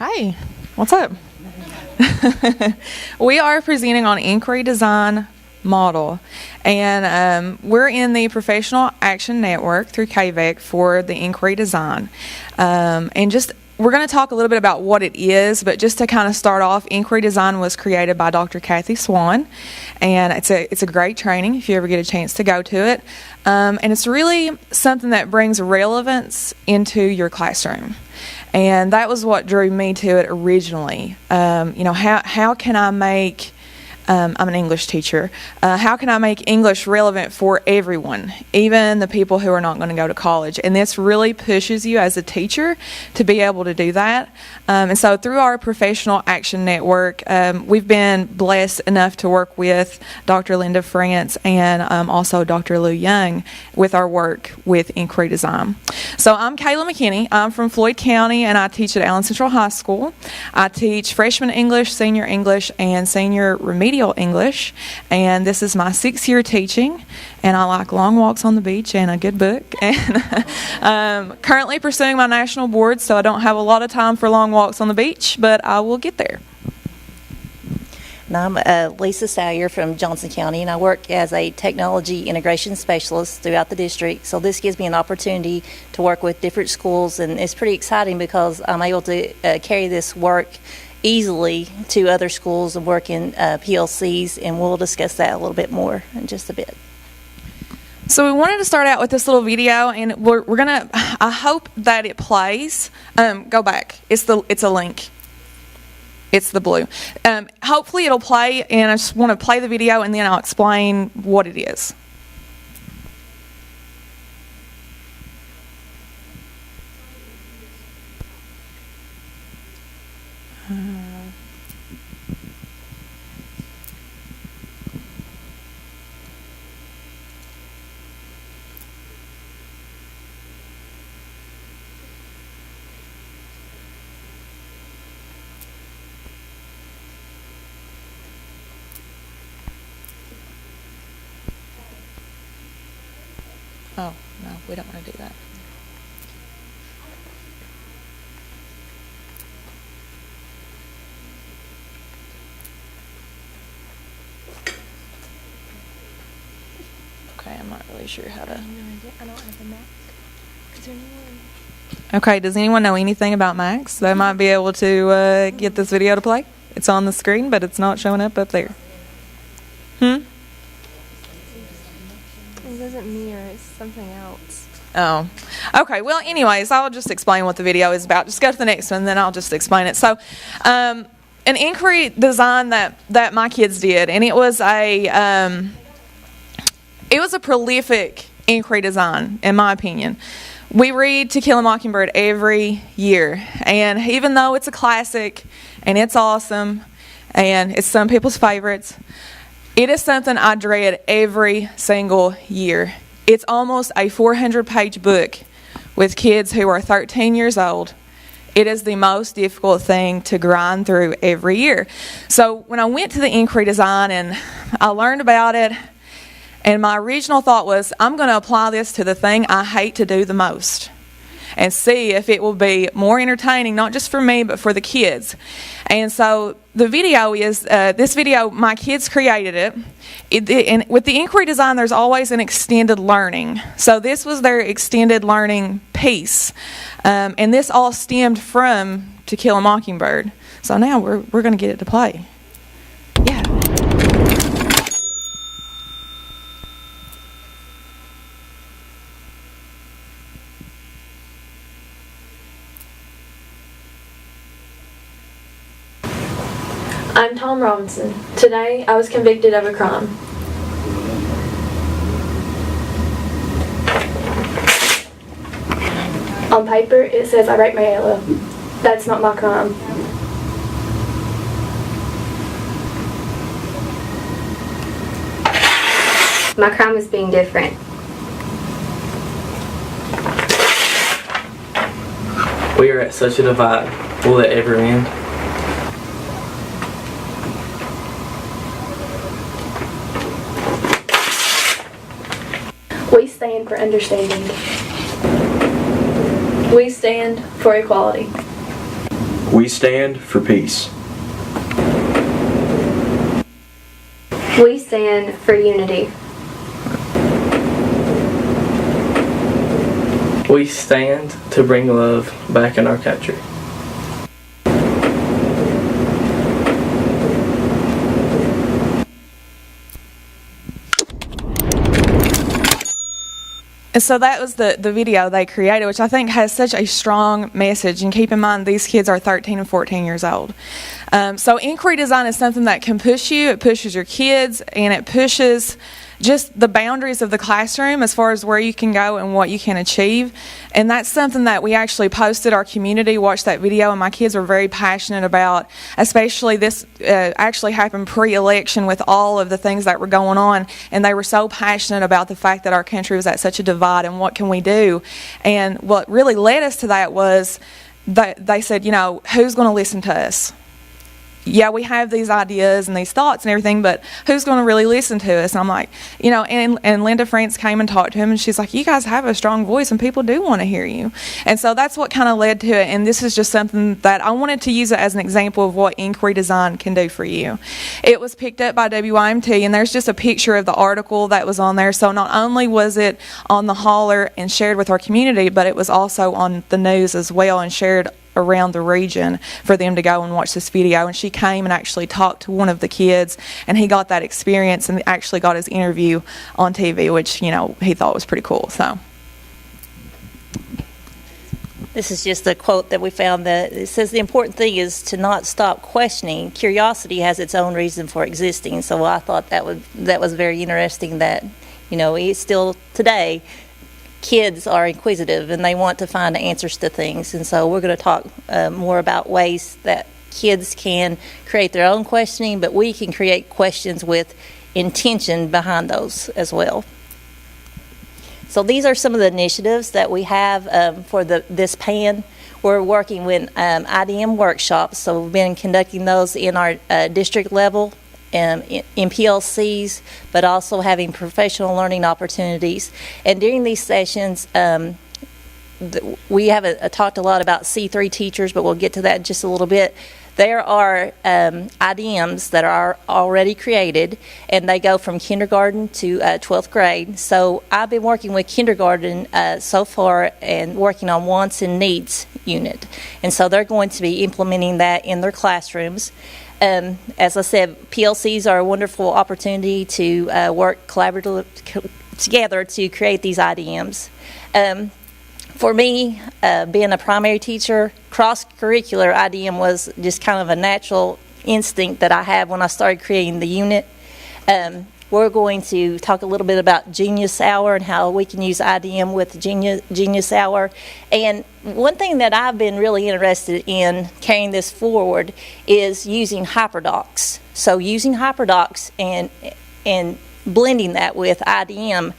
Hi, what's up? We are presenting on inquiry design model, and we're in the Professional Action Network through KVEC for the inquiry design. We're going to talk a little bit about what it is, but just to kind of start off, inquiry design was created by Dr. Kathy Swan, and it's a great training if you ever get a chance to go to it. And it's really something that brings relevance into your classroom. And that was what drew me to it originally. How can I make, I'm an English teacher, how can I make English relevant for everyone, even the people who are not going to go to college? And this really pushes you as a teacher to be able to do that. And so through our Professional Action Network, we've been blessed enough to work with Dr. Linda France and also Dr. Lou Young with our work with inquiry design. So I'm Kayla McKinney. I'm from Floyd County, and I teach at Allen Central High School. I teach freshman English, senior English, and senior remedial English. And this is my 6th year teaching, and I like long walks on the beach and a good book. And currently pursuing my national board, so I don't have a lot of time for long walks on the beach, but I will get there. And I'm LisaSalyer from Johnson County, and I work as a technology integration specialist throughout the district. So this gives me an opportunity to work with different schools, and it's pretty exciting because I'm able to carry this work easily to other schools and work in PLCs, and we'll discuss that a little bit more in just a bit. So we wanted to start out with this little video, and we're gonna. I hope that it plays. Go back. It's a link. It's the blue. Hopefully it'll play, and I just want to play the video, and then I'll explain what it is. Oh, no, we don't want to do that. Okay, I'm not really sure how to. I don't have a Mac. Is there anyone? Okay, does anyone know anything about Macs that might be able to get this video to play? It's on the screen, but it's not showing up there. It doesn't mirror, it's something else. Oh, okay. Well, anyways, I'll just explain what the video is about. Just go to the next one, then I'll just explain it. So, an inquiry design that my kids did, and it was a prolific inquiry design, in my opinion. We read To Kill a Mockingbird every year, and even though it's a classic and it's awesome and it's some people's favorites, it is something I dread every single year. It's almost a 400-page book with kids who are 13 years old. It is the most difficult thing to grind through every year. So when I went to the inquiry design and I learned about it, and my original thought was, I'm going to apply this to the thing I hate to do the most and see if it will be more entertaining, not just for me, but for the kids. And so the video is, this video, my kids created it. And with the inquiry design, there's always an extended learning. So this was their extended learning piece. And this all stemmed from To Kill a Mockingbird. So now we're going to get it to play. Yeah. I'm Tom Robinson. Today, I was convicted of a crime. On paper, it says I raped Mayella. That's not my crime. My crime is being different. We are at such a divide. Will it ever end? We stand for understanding. We stand for equality. We stand for peace. We stand for unity. We stand to bring love back in our country. And so that was the video they created, which I think has such a strong message. And keep in mind, these kids are 13 and 14 years old. So inquiry design is something that can push you. It pushes your kids, and it pushes just the boundaries of the classroom as far as where you can go and what you can achieve. And that's something that we actually posted. Our community watched that video, and my kids were very passionate about, especially this actually happened pre-election with all of the things that were going on, and they were so passionate about the fact that our country was at such a divide and what can we do. And what really led us to that was that they said, you know, who's going to listen to us? Yeah, we have these ideas and these thoughts and everything, but who's going to really listen to us? And I'm like, you know, and Linda France came and talked to him, and she's like, you guys have a strong voice and people do want to hear you. And so that's what kind of led to it. And this is just something that I wanted to use it as an example of what inquiry design can do for you. It was picked up by WYMT, and there's just a picture of the article that was on there. So not only was it on the hauler and shared with our community, but it was also on the news as well and shared around the region for them to go and watch this video. And she came and actually talked to one of the kids, and he got that experience and actually got his interview on TV, which, you know, he thought was pretty cool. So This is just a quote that we found that it says the important thing is to not stop questioning. Curiosity has its own reason for existing. So I thought that was very interesting that, you know, it's still today kids are inquisitive and they want to find answers to things. And so we're going to talk more about ways that kids can create their own questioning, but we can create questions with intention behind those as well. So these are some of the initiatives that we have for this PAN. We're working with IDM workshops, so we've been conducting those in our district level in PLCs, but also having professional learning opportunities. And during these sessions, we haven't talked a lot about C3 teachers, but we'll get to that in just a little bit. There are IDMs that are already created, and they go from kindergarten to 12th grade. So I've been working with kindergarten so far and working on wants and needs unit. And so they're going to be implementing that in their classrooms. As I said, PLCs are a wonderful opportunity to work collaboratively together to create these IDMs. For me, being a primary teacher, cross-curricular IDM was just kind of a natural instinct that I had when I started creating the unit. We're going to talk a little bit about Genius Hour and how we can use IDM with Genius Hour. And one thing that I've been really interested in carrying this forward is using HyperDocs. So using HyperDocs and blending that with IDM,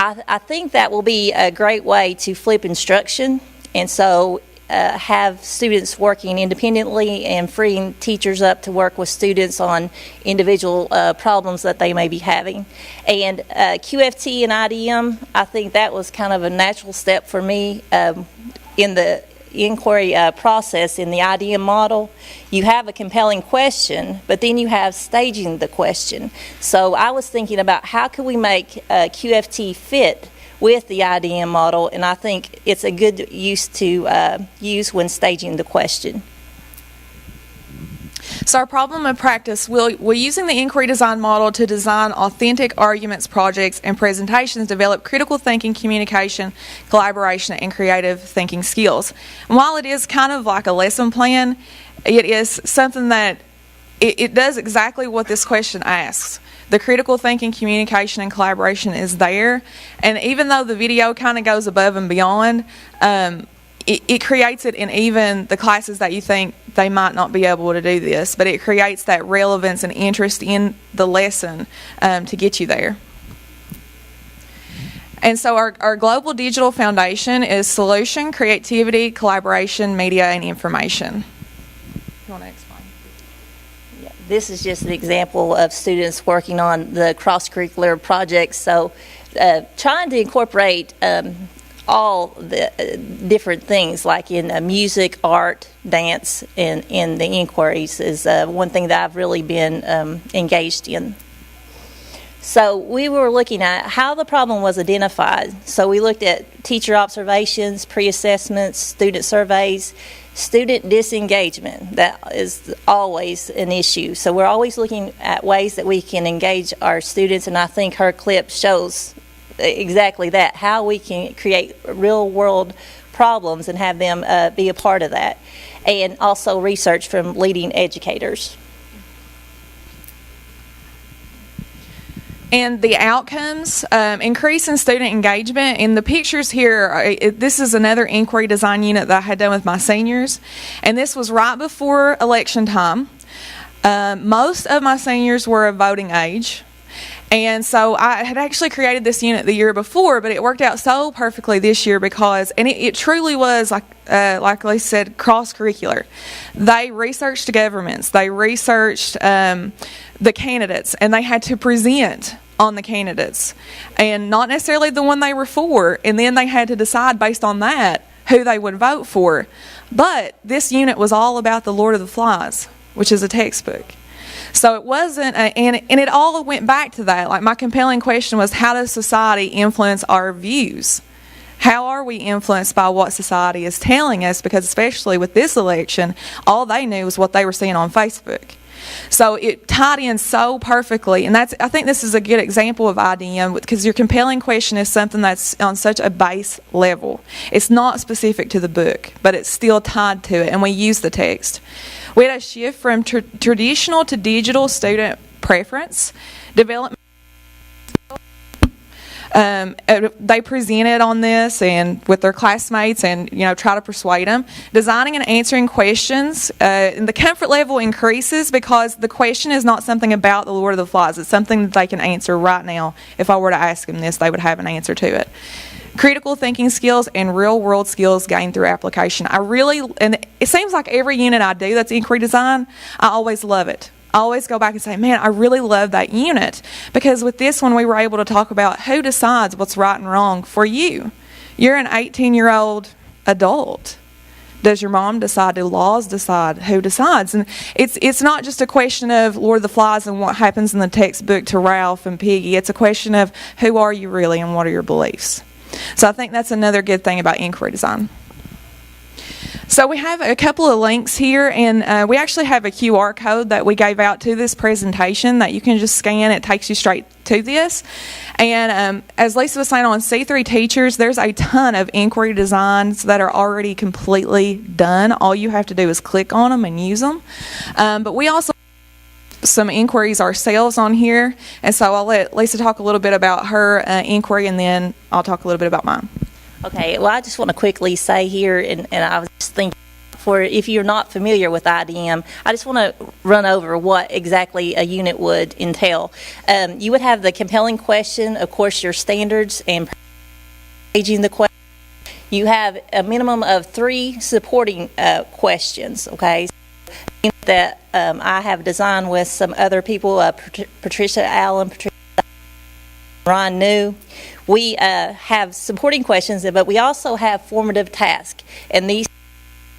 I think that will be a great way to flip instruction. And so have students working independently and freeing teachers up to work with students on individual problems that they may be having. And QFT and IDM, I think that was kind of a natural step for me in the inquiry process in the IDM model. You have a compelling question, but then you have staging the question. So I was thinking about how could we make QFT fit with the IDM model, and I think it's a good use to use when staging the question. So our problem of practice, we're using the inquiry design model to design authentic arguments, projects, and presentations, develop critical thinking, communication, collaboration, and creative thinking skills. And while it is kind of like a lesson plan, it is something that it does exactly what this question asks. The critical thinking, communication, and collaboration is there. And even though the video kind of goes above and beyond, it creates it in even the classes that you think they might not be able to do this, but it creates that relevance and interest in the lesson to get you there. And so our global digital foundation is solution, creativity, collaboration, media, and information. You want to explain? Yeah, this is just an example of students working on the cross-curricular projects. So trying to incorporate all the different things, like in music, art, dance, and in the inquiries is one thing that I've really been engaged in. So we were looking at how the problem was identified. So we looked at teacher observations, pre-assessments, student surveys, student disengagement. That is always an issue. So we're always looking at ways that we can engage our students, and I think her clip shows exactly that, how we can create real world problems and have them be a part of that. And also research from leading educators. And the outcomes, increase in student engagement. In the pictures here, this is another inquiry design unit that I had done with my seniors. And this was right before election time. Most of my seniors were of voting age. And so I had actually created this unit the year before, but it worked out so perfectly this year because, and it truly was, like Lisa said, cross-curricular. They researched governments. They researched the candidates, and they had to present on the candidates, and not necessarily the one they were for, and then they had to decide based on that who they would vote for. But this unit was all about the Lord of the Flies, which is a textbook. So it wasn't, and it all went back to that. Like, my compelling question was, how does society influence our views? How are we influenced by what society is telling us? Because especially with this election, all they knew was what they were seeing on Facebook. So it tied in so perfectly, and I think this is a good example of IDM, because your compelling question is something that's on such a base level. It's not specific to the book, but it's still tied to it, and we use the text. We had a shift from traditional to digital student preference development. They presented on this and with their classmates, and try to persuade them. Designing and answering questions, and the comfort level increases because the question is not something about the Lord of the Flies. It's something that they can answer right now. If I were to ask them this, they would have an answer to it. Critical thinking skills and real world skills gained through application. And it seems like every unit I do that's inquiry design, I always love it. I always go back and say, man, I really love that unit, because with this one we were able to talk about who decides what's right and wrong for you. You're an 18-year-old adult. Does your mom decide? Do laws decide? Who decides? And it's not just a question of Lord of the Flies and what happens in the textbook to Ralph and Piggy. It's a question of who are you really and what are your beliefs. So I think that's another good thing about inquiry design. So we have a couple of links here, and we actually have a QR code that we gave out to this presentation that you can just scan. It takes you straight to this. And as Lisa was saying, on C3 Teachers, there's a ton of inquiry designs that are already completely done. All you have to do is click on them and use them. But we also have some inquiries ourselves on here, and so I'll let Lisa talk a little bit about her inquiry, and then I'll talk a little bit about mine. Okay, well, I just want to quickly say here, and I was just thinking, if you're not familiar with IDM, I just want to run over what exactly a unit would entail. You would have the compelling question, of course, your standards, and paging the question. You have a minimum of 3 supporting questions, okay? That I have designed with some other people, Patricia Allen, Ron New. We have supporting questions, but we also have formative tasks, and these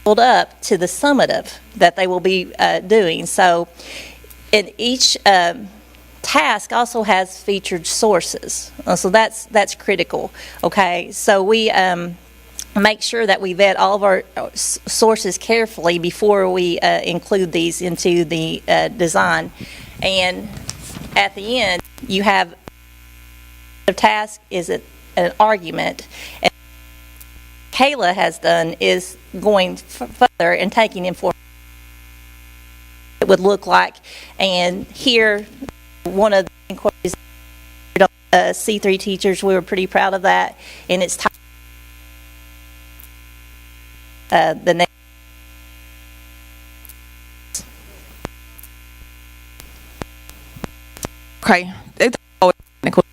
build up to the summative that they will be doing. So in each task also has featured sources, so that's critical. Okay, so we make sure that we vet all of our sources carefully before we include these into the design. And at the end, you have the task is an argument. And what Kayla has done is going further and taking information it would look like. And here, one of the inquiries, C3 Teachers, we were pretty proud of that. And it's the next. Okay. It's always technical.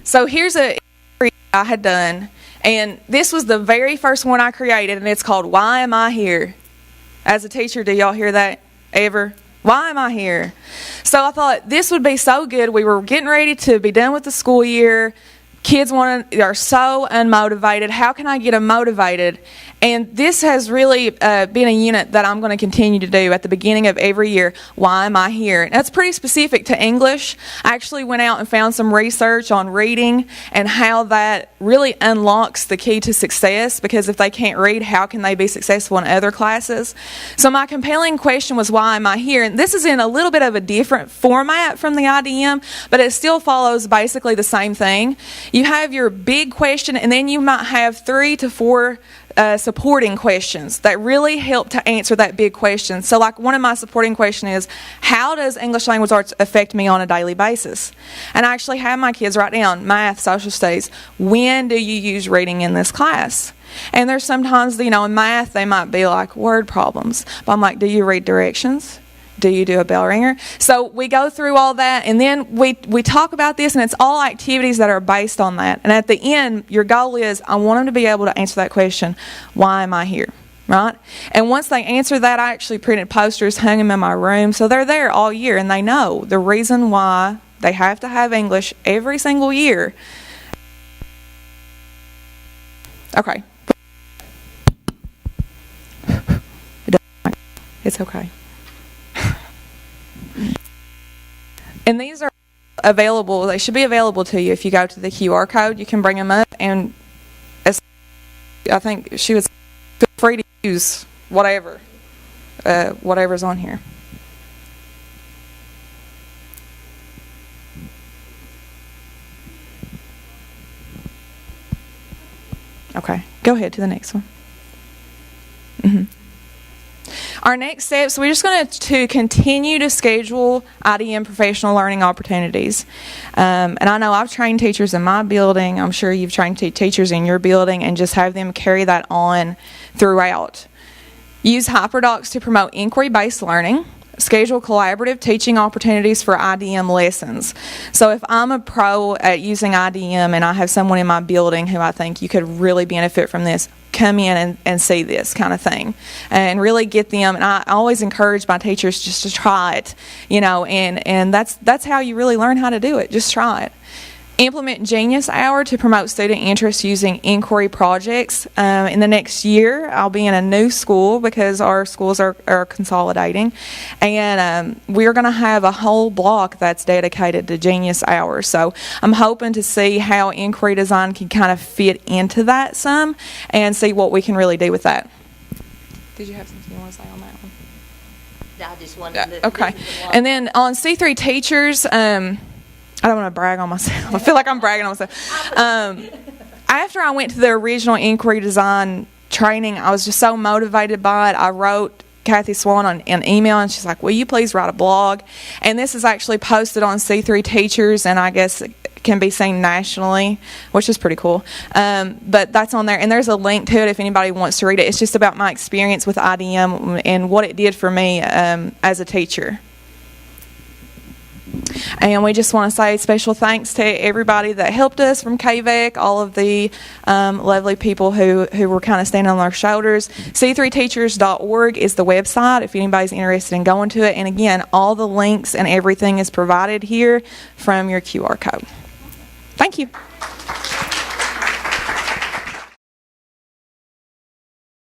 So here's a I had done, and this was the very first one I created, and it's called Why Am I Here? As a teacher, do y'all hear that ever? Why am I here? So I thought this would be so good. We were getting ready to be done with the school year. Kids are so unmotivated. How can I get them motivated? And this has really been a unit that I'm going to continue to do at the beginning of every year. Why am I here? That's pretty specific to English. I actually went out and found some research on reading and how that really unlocks the key to success, because if they can't read, how can they be successful in other classes? So my compelling question was, why am I here? And this is in a little bit of a different format from the IDM, but it still follows basically the same thing. You have your big question, and then you might have 3 to 4 supporting questions that really help to answer that big question. So like one of my supporting questions is, how does English language arts affect me on a daily basis? And I actually have my kids write down math, social studies, when do you use reading in this class? And there's sometimes, in math they might be like word problems, but I'm like, do you read directions? Do you do a bell ringer? So we go through all that, and then we talk about this, and it's all activities that are based on that. And at the end, your goal is, I want them to be able to answer that question, why am I here? Right? And once they answer that, I actually printed posters, hung them in my room, so they're there all year, and they know the reason why they have to have English every single year. Okay. It's okay. And these are available, they should be available to you if you go to the QR code. You can bring them up, and I think she was feel free to use whatever's on here. Okay, go ahead to the next one. Our next steps, we're just going to continue to schedule IDM professional learning opportunities. And I know I've trained teachers in my building. I'm sure you've trained teachers in your building, and just have them carry that on throughout. Use HyperDocs to promote inquiry-based learning. Schedule collaborative teaching opportunities for IDM lessons. So if I'm a pro at using IDM and I have someone in my building who I think you could really benefit from this, come in and see this kind of thing and really get them. And I always encourage my teachers just to try it, and that's how you really learn how to do it. Just try it. Implement Genius Hour to promote student interest using inquiry projects. In the next year, I'll be in a new school because our schools are consolidating, and we're going to have a whole block that's dedicated to Genius Hour. So I'm hoping to see how inquiry design can kind of fit into that some, and see what we can really do with that. Did you have something you want to say on that one? I just wanted to. Okay. And then on C3 teachers, I don't want to brag on myself. I feel like I'm bragging on myself. After I went to the original inquiry design training, I was just so motivated by it. I wrote Kathy Swan an email, and she's like, will you please write a blog? And this is actually posted on C3 Teachers, and I guess it can be seen nationally, which is pretty cool. But that's on there, and there's a link to it if anybody wants to read it. It's just about my experience with IDM and what it did for me as a teacher. And we just want to say special thanks to everybody that helped us from KVEC, all of the lovely people who were kind of standing on our shoulders. C3teachers.org is the website if anybody's interested in going to it. And again, all the links and everything is provided here from your QR code. Thank you.